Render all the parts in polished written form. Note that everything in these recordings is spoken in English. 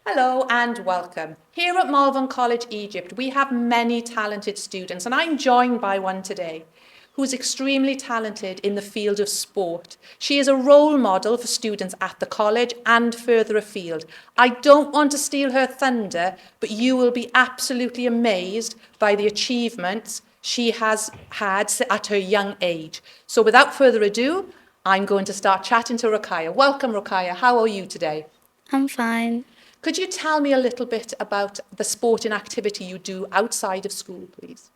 Hello and welcome. Here at Malvern College, Egypt, we have many talented students, and I'm joined by one today who is extremely talented in the field of sport. She is a role model for students at the college and further afield. I don't want to steal her thunder, but you will be absolutely amazed by the achievements she has had at her young age. So without further ado, I'm going to start chatting to Rukaya. Welcome, Rukaya. How are you today? I'm fine. Could you tell me a little bit about the sporting activity you do outside of school, please?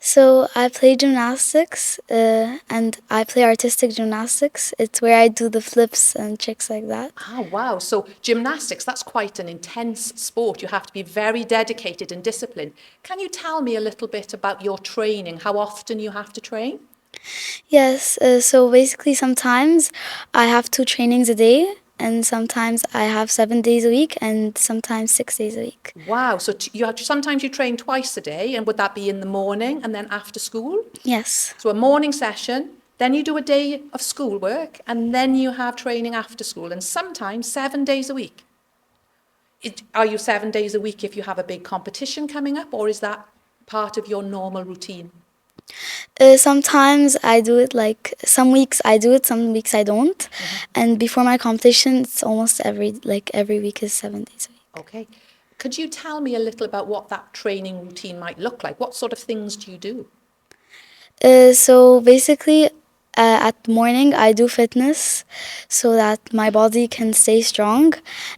So I play gymnastics and I play artistic gymnastics. It's where I do the flips and tricks like that. Ah, wow. So gymnastics, that's quite an intense sport. You have to be very dedicated and disciplined. Can you tell me a little bit about your training, how often you have to train? Yes, so basically sometimes I have two trainings a day and sometimes I have 7 days a week and sometimes 6 days a week. Wow. So sometimes you train twice a day, and would that be in the morning and then after school? Yes. So a morning session, then you do a day of schoolwork, and then you have training after school, and sometimes 7 days a week. Are you 7 days a week if you have a big competition coming up, or is that part of your normal routine? Sometimes I do it like some weeks I do it, some weeks I don't. And before my competition, it's almost every week is 7 days a week. Okay. Could you tell me a little about what that training routine might look like? What sort of things do you do? So basically, at morning I do fitness so that my body can stay strong,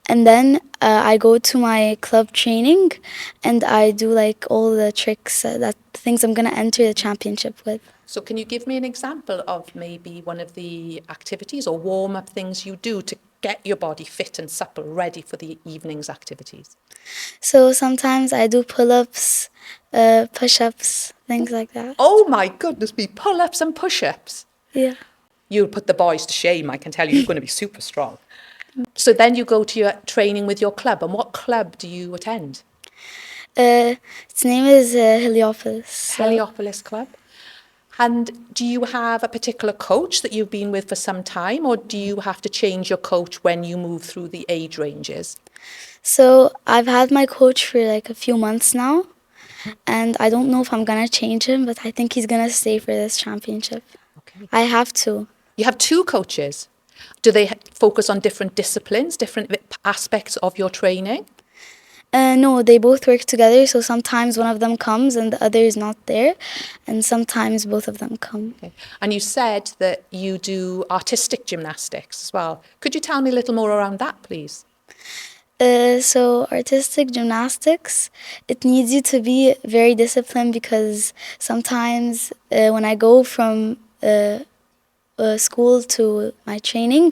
and then I go to my club training, and I do like all the tricks that things I'm gonna enter the championship with. So can you give me an example of maybe one of the activities or warm-up things you do to get your body fit and supple, ready for the evening's activities? So sometimes I do pull-ups, push-ups, things like that. Oh my goodness me, pull-ups and push-ups. Yeah. You'll put the boys to shame, I can tell you. You're going to be super strong. So then you go to your training with your club. And what club do you attend? Its name is Heliopolis. Heliopolis Club. And do you have a particular coach that you've been with for some time, or do you have to change your coach when you move through the age ranges? So I've had my coach for like a few months now, and I don't know if I'm gonna change him, but I think he's gonna stay for this championship. Okay. I have to. You have two coaches. Do they focus on different disciplines, different aspects of your training? No, they both work together, so sometimes one of them comes and the other is not there, and sometimes both of them come. Okay. And you said that you do artistic gymnastics as well. Could you tell me a little more around that, please? So artistic gymnastics, it needs you to be very disciplined because sometimes when I go from school to my training,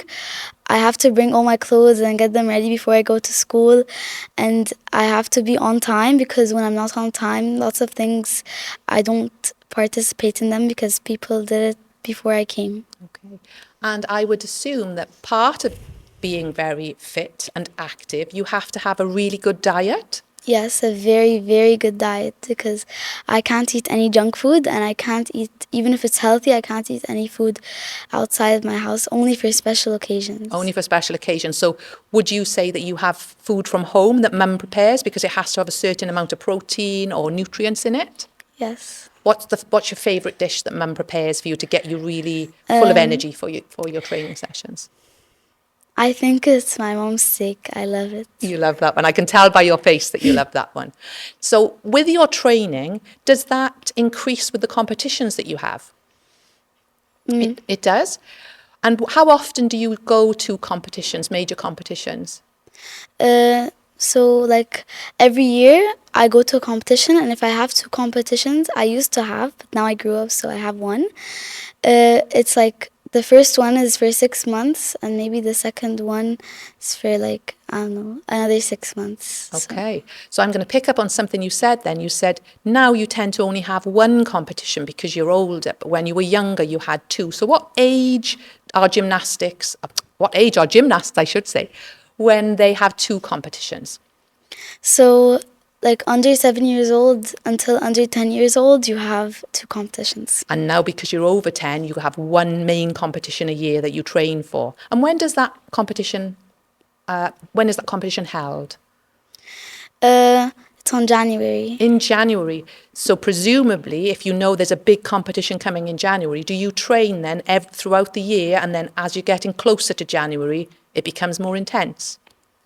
I have to bring all my clothes and get them ready before I go to school, and I have to be on time because when I'm not on time, lots of things I don't participate in them because people did it before I came. Okay. And I would assume that part of being very fit and active, you have to have a really good diet. Yes, a very, very good diet because I can't eat any junk food and I can't eat, even if it's healthy, I can't eat any food outside of my house, only for special occasions. Only for special occasions. So would you say that you have food from home that mum prepares because it has to have a certain amount of protein or nutrients in it? Yes. What's your favourite dish that mum prepares for you to get you really full of energy for your training sessions? I think it's my mom's steak. I love it. You love that one. I can tell by your face that you love that one. So with your training, does that increase with the competitions that you have? It does? And how often do you go to competitions, major competitions? So like every year I go to a competition, and if I have two competitions, I used to have, but now I grew up, so I have one. It's like the first one is for 6 months, and maybe the second one is for like, I don't know, another 6 months. So- Okay. So I'm going to pick up on something you said then. You said now you tend to only have one competition because you're older, but when you were younger, you had two. So what age are gymnasts, I should say, when they have two competitions? So like under 7 years old until under 10 years old, you have two competitions. And now because you're over 10, you have one main competition a year that you train for. And when is that competition held? It's on January. In January. So presumably, if you know there's a big competition coming in January, do you train then throughout the year, and then as you're getting closer to January, it becomes more intense?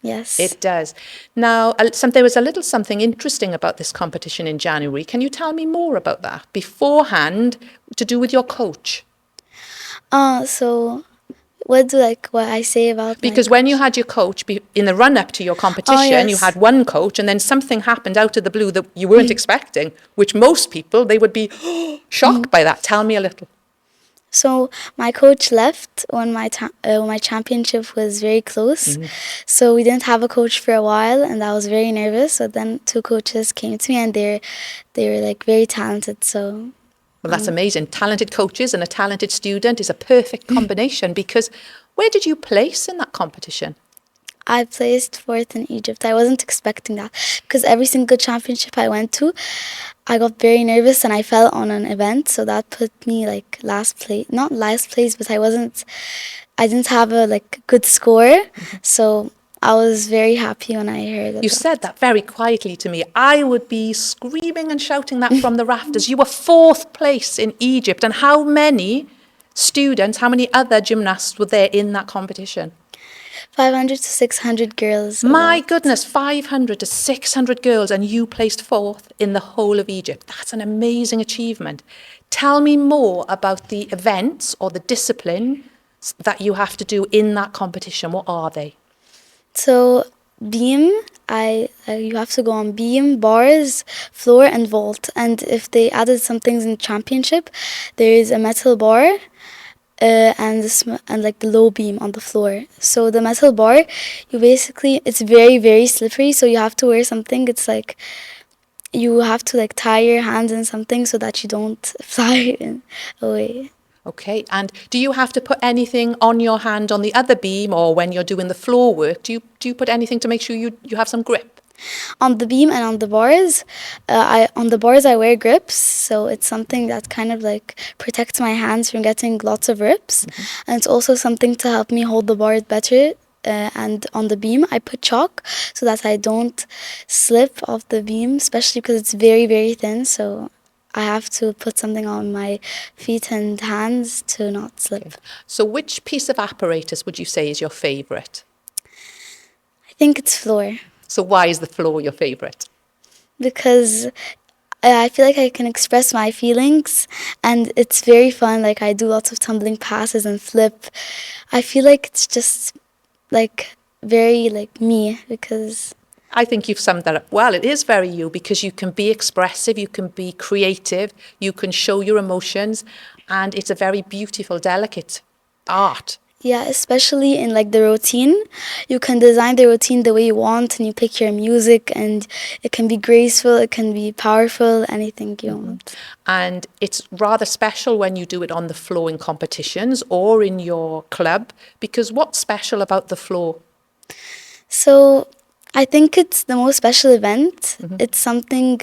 Yes. It does. Now, there was a little something interesting about this competition in January. Can you tell me more about that? Beforehand, to do with your coach? So what I say about my Because when you coach? had your coach in the run up to your Oh competition, you had yes. one coach, and then something happened out of the blue that you weren't expecting, which most people, they would be shocked by that. Tell me a little. So my coach left when my championship was very close. So we didn't have a coach for a while, and I was very nervous. So then two coaches came to me, and they were like very talented. So Well, that's amazing. Talented coaches and a talented student is a perfect combination, because where did you place in that competition? I placed fourth in Egypt. I wasn't expecting that because every single championship I went to, I got very nervous and I fell on an event. So that put me like last place, not last place, but I didn't have a like good score. So I was very happy when I heard You that. said that very quietly to me. I would be screaming and shouting that from the rafters. You were fourth place in Egypt. And how many students, how many other gymnasts were there in that competition? 500 to 600 girls. My About. goodness, 500 to 600 girls, and you placed fourth in the whole of Egypt. That's an amazing achievement. Tell me more about the events or the discipline that you have to do in that competition. What are they? So beam, you have to go on beam, bars, floor, and vault. And if they added some things in championship, there is a metal bar. And like the low beam on the floor. So the metal bar, it's very very slippery. So you have to wear something. It's like you have to like tie your hands in something so that you don't fly away. Okay, and do you have to put anything on your hand on the other beam, or when you're doing the floor work, do you put anything to make sure you have some grip? On the beam and on the bars, I wear grips, so it's something that kind of like protects my hands from getting lots of rips, and it's also something to help me hold the bar better. And on the beam, I put chalk so that I don't slip off the beam, especially because it's very very thin. So I have to put something on my feet and hands to not slip. Okay. So which piece of apparatus would you say is your favourite? I think it's floor. So why is the floor your favourite? Because I feel like I can express my feelings and it's very fun. Like I do lots of tumbling passes and flip. I feel like it's just like very like me because I think you've summed that up well. It is very you, because you can be expressive, you can be creative, you can show your emotions, and it's a very beautiful, delicate art. yeah, especially in like the routine, you can design the routine the way you want and you pick your music and it can be graceful, it can be powerful, anything you want. And it's rather special when you do it on the floor in competitions or in your club, because what's special about the floor? So I think it's the most special event. It's something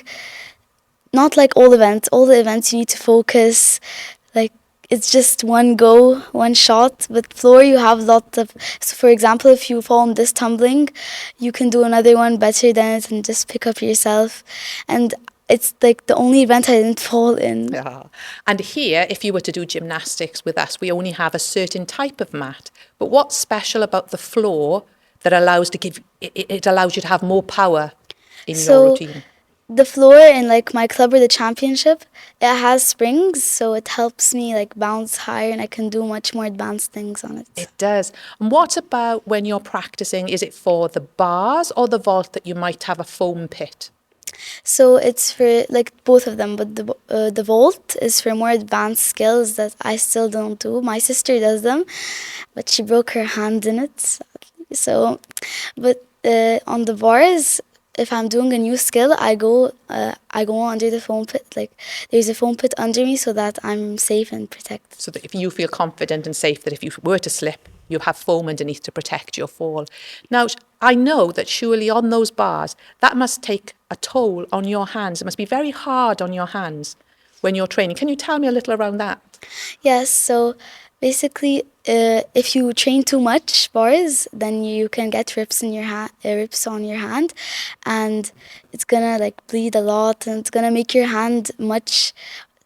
not like all events. All the events you need to focus. Like it's just one go, one shot. But floor you have lots of. So for example, if you fall on this tumbling, you can do another one better than it and just pick up yourself. And it's like the only event I didn't fall in. Yeah. And here, if you were to do gymnastics with us, we only have a certain type of mat. But what's special about the floor that allows it allows you to have more power in your routine? The floor in like my club or the championship, it has springs, so it helps me like bounce higher and I can do much more advanced things on it. It does. And what about when you're practicing? Is it for the bars or the vault that you might have a foam pit? So it's for like both of them, but the vault is for more advanced skills that I still don't do. My sister does them, but she broke her hand in it. So, but on the bars, if I'm doing a new skill, I go under the foam pit. Like there's a foam pit under me, so that I'm safe and protected. So that if you feel confident and safe that if you were to slip, you have foam underneath to protect your fall. Now, I know that surely on those bars, that must take a toll on your hands. It must be very hard on your hands when you're training. Can you tell me a little around that? Yes, so Basically, if you train too much bars, then you can get rips in your rips on your hand, and it's gonna like bleed a lot, and it's gonna make your hand much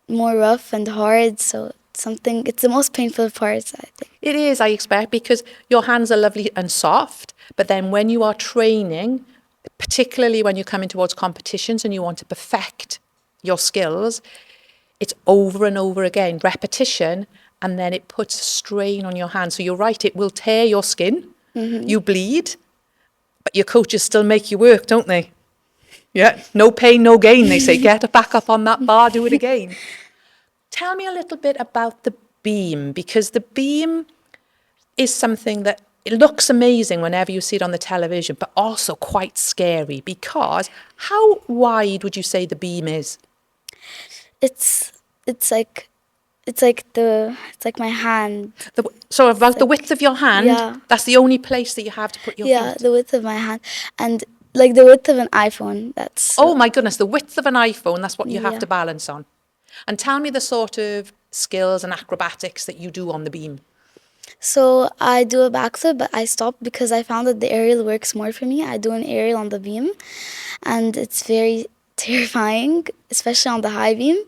more rough and hard. So it's the most painful part, I think. It is, I expect, because your hands are lovely and soft, but then when you are training, particularly when you're coming towards competitions and you want to perfect your skills, it's over and over again, repetition, and then it puts strain on your hand. So you're right, it will tear your skin, you bleed, but your coaches still make you work, don't they? Yeah, no pain, no gain, they say. Get back up on that bar, do it again. Tell me a little bit about the beam, because the beam is something that it looks amazing whenever you see it on the television, but also quite scary, because how wide would you say the beam is? It's it's like it's like my hand. So about the Like, width of your hand, yeah, that's the only place that you have to put your yeah, feet. the width of my hand, and like the width of an iPhone. That's Oh my goodness, the width of an iPhone, that's what you have yeah. to balance on. And tell me the sort of skills and acrobatics that you do on the beam. So I do a backflip, but I stopped because I found that the aerial works more for me. I do an aerial on the beam, and it's very terrifying, especially on the high beam.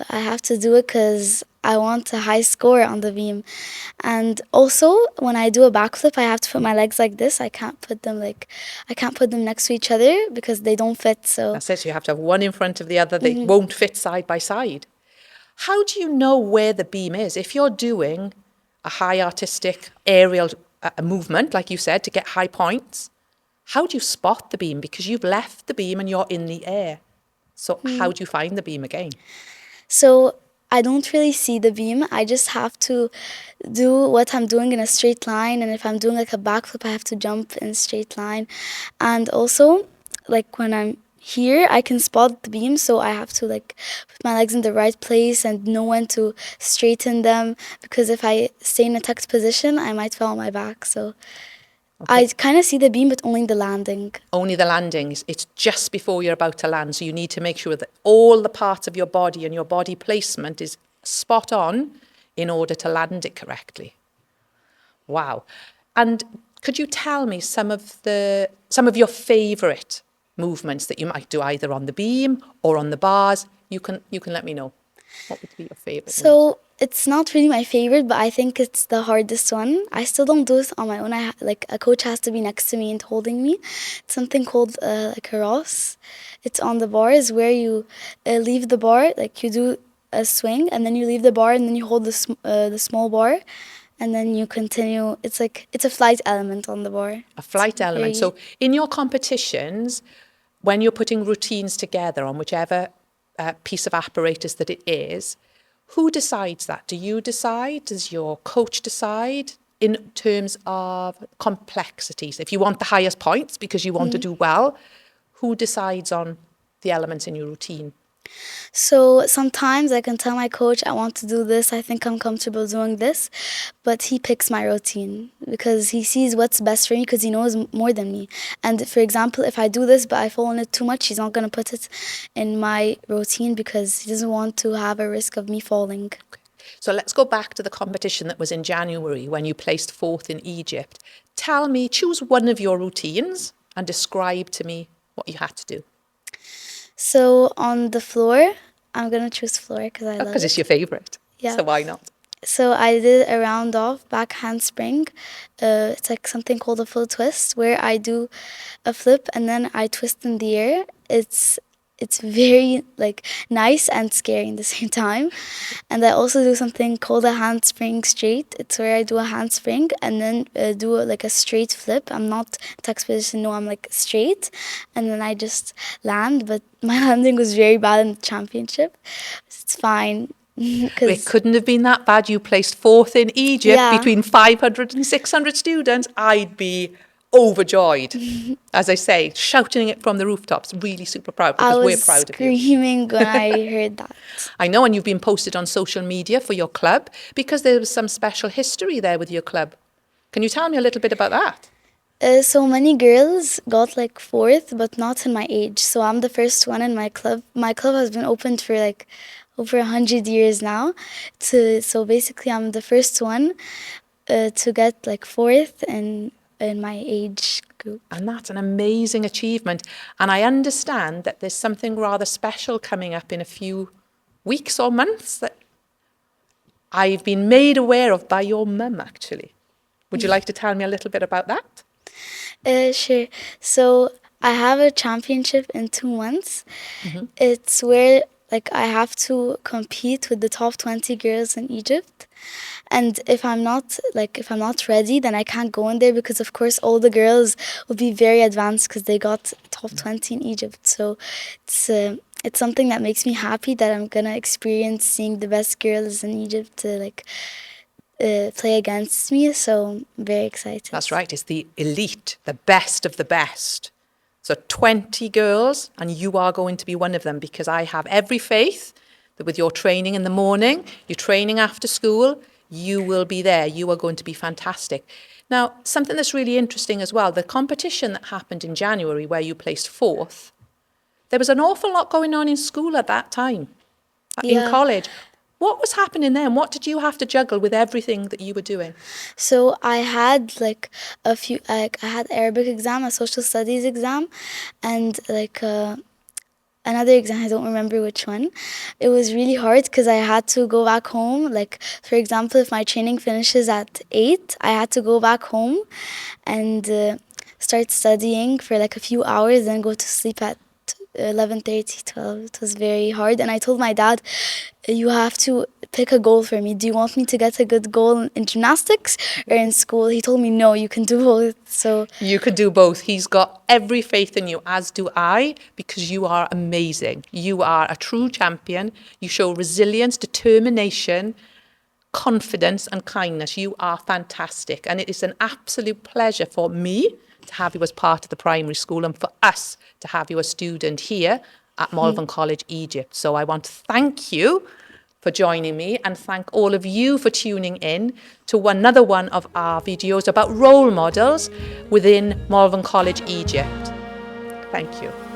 I have to do it because I want a high score on the beam. And also, when I do a backflip, I have to put my legs like this. I can't put them next to each other because they don't fit. So That's it, so you have to have one in front of the other. They won't fit side by side. How do you know where the beam is? If you're doing a high artistic aerial movement, like you said, to get high points, how do you spot the beam? Because you've left the beam and you're in the air. So how do you find the beam again? So I don't really see the beam. I just have to do what I'm doing in a straight line. And if I'm doing like a backflip, I have to jump in a straight line. And also, like when I'm here, I can spot the beam. So I have to like put my legs in the right place and know when to straighten them. Because if I stay in a tucked position, I might fall on my back. So I kind of see the beam, but only the landing. Only the landings. It's just before you're about to land. So you need to make sure that all the parts of your body and your body placement is spot on in order to land it correctly. Wow. And could you tell me some of your favourite movements that you might do either on the beam or on the bars? You can let me know. What would be your favourite moves? So it's not really my favorite, but I think it's the hardest one. I still don't do this on my own. Like a coach has to be next to me and holding me. It's something called like a Ross. It's on the bars where you leave the bar, like you do a swing, and then you leave the bar, and then you hold the small bar, and then you continue. It's a flight element on the bar. A flight element. So in your competitions, when you're putting routines together on whichever piece of apparatus that it is, who decides that? Do you decide? Does your coach decide in terms of complexities? If you want the highest points because you want to do well, who decides on the elements in your routine? So sometimes I can tell my coach, I want to do this, I think I'm comfortable doing this, but he picks my routine because he sees what's best for me because he knows more than me. And for example, if I do this but I fall on it too much, he's not going to put it in my routine because he doesn't want to have a risk of me falling. Okay. So let's go back to the competition that was in January when you placed fourth in Egypt. Tell me, choose one of your routines and describe to me what you had to do. So on the floor, I'm going to choose floor because I love Because it. it's your favourite. Yeah. So why not? So I did a round off back handspring. It's like something called a full twist where I do a flip and then I twist in the air. It's very like nice and scary at the same time. And I also do something called a handspring straight. It's where I do a handspring and then do like a straight flip. I'm not tuck position, no, I'm like straight. And then I just land, but my landing was very bad in the championship. It's fine. It couldn't have been that bad. You placed fourth in Egypt Yeah. between 500 and 600 students. I'd be overjoyed. As I say, shouting it from the rooftops. Really super proud because we're proud of you. I was screaming when I heard that. I know, and you've been posted on social media for your club because there was some special history there with your club. Can you tell me a little bit about that? So many girls got like fourth, but not in my age. So I'm the first one in my club. My club has been opened for like over 100 years now. So basically, I'm the first one to get like fourth in my age group. And that's an amazing achievement. And I understand that there's something rather special coming up in a few weeks or months that I've been made aware of by your mum, actually. Would you like to tell me a little bit about that? Sure. So I have a championship in 2 months. It's where like I have to compete with the top 20 girls in Egypt. And if I'm not ready, then I can't go in there because of course all the girls will be very advanced because they got top 20 in Egypt. So it's something that makes me happy that I'm gonna experience seeing the best girls in Egypt to play against me. So I'm very excited. That's right. It's the elite, the best of the best. So 20 girls, and you are going to be one of them, because I have every faith that with your training in the morning, your training after school, you will be there. You are going to be fantastic. Now, something that's really interesting as well, the competition that happened in January where you placed fourth, there was an awful lot going on in school at that time, in Yeah. college. What was happening then? What did you have to juggle with everything that you were doing? So I had like I had Arabic exam, a social studies exam, and another exam. I don't remember which one. It was really hard because I had to go back home. Like for example, if my training finishes at 8, I had to go back home and start studying for like a few hours, then go to sleep at 11:30, 12. It was very hard, and I told my dad, "You have to pick a goal for me. Do you want me to get a good goal in gymnastics or in school?" He told me, "No, you can do both." So You could do both. He's got every faith in you, as do I, because you are amazing. You are a true champion. You show resilience, determination, confidence and kindness. You are fantastic. And it is an absolute pleasure for me to have you as part of the primary school and for us to have you a student here at Malvern College, Egypt. So I want to thank you for joining me and thank all of you for tuning in to another one of our videos about role models within Malvern College, Egypt. Thank you.